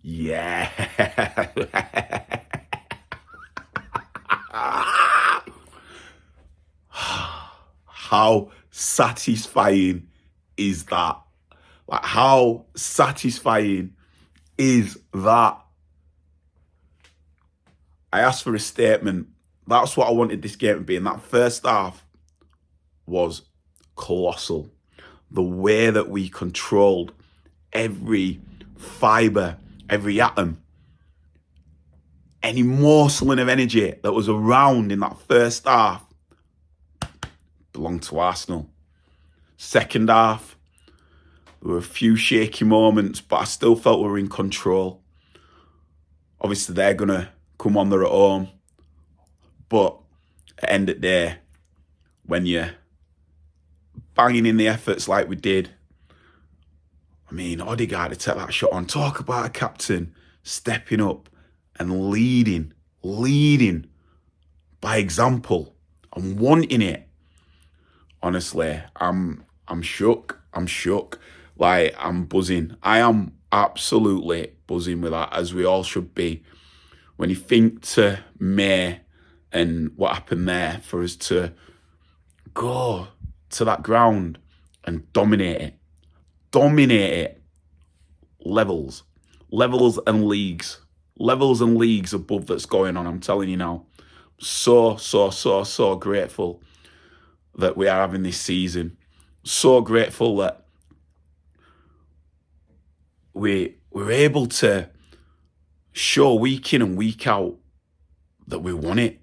Yeah. How satisfying is that? Like, how satisfying is that? I asked for a statement. That's what I wanted this game to be. And that first half was colossal. The way that we controlled every fibre, every atom, any morsel of energy that was around in that first half belonged to Arsenal. Second half, there were a few shaky moments, but I still felt we were in control. Obviously, they're going to come on, they're at home. But at the end of the day, when you're banging in the efforts like we did, I mean, Odegaard to take that shot on. Talk about a captain stepping up and leading by example and wanting it. Honestly, I'm shook. I'm shook. Like, I'm buzzing. I am absolutely buzzing with that, as we all should be. When you think to May and what happened there, for us to go to that ground and dominate it, levels and leagues above that's going on. I'm telling you now, so grateful that we are having this season. So grateful that we're able to show week in and week out that we want it.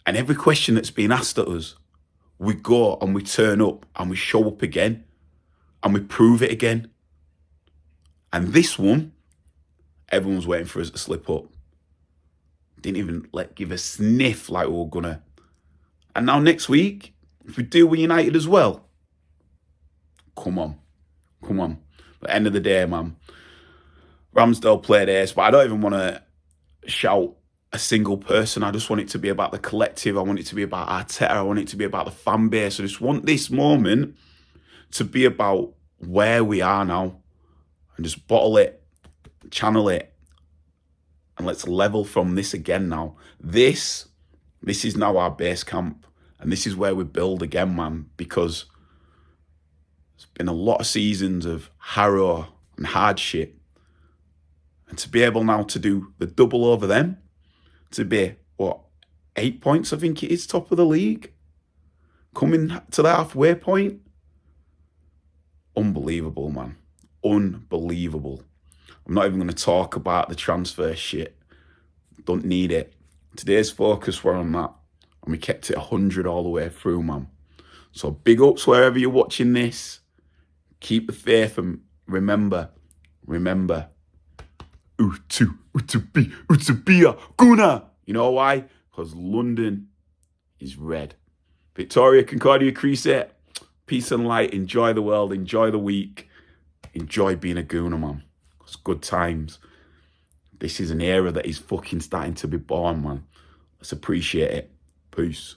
And every question that's been asked at us, we go and we turn up and we show up again and we prove it again. And this one, everyone's waiting for us to slip up. Didn't even give a sniff like we were gonna. And now next week, if we do with United as well, come on. At the end of the day, man, Ramsdale played ace, but I don't even want to shout a single person. I just want it to be about the collective. I want it to be about Arteta. I want it to be about the fan base. I just want this moment to be about where we are now, and just bottle it, channel it, and let's level from this again now. This is now our base camp, and this is where we build again, man, because it's been a lot of seasons of harrow and hardship. And to be able now to do the double over them, to be, 8 points, I think it is, top of the league, coming to the halfway point. Unbelievable, man. Unbelievable. I'm not even going to talk about the transfer shit. Don't need it. Today's focus were on that. And we kept it 100 all the way through, man. So big ups wherever you're watching this. Keep the faith and remember. Utopia, Guna. You know why? Because London is red. Victoria, Concordia, Crescent. Peace and light. Enjoy the world. Enjoy the week. Enjoy being a Gooner, man. It's good times. This is an era that is fucking starting to be born, man. Let's appreciate it. Peace.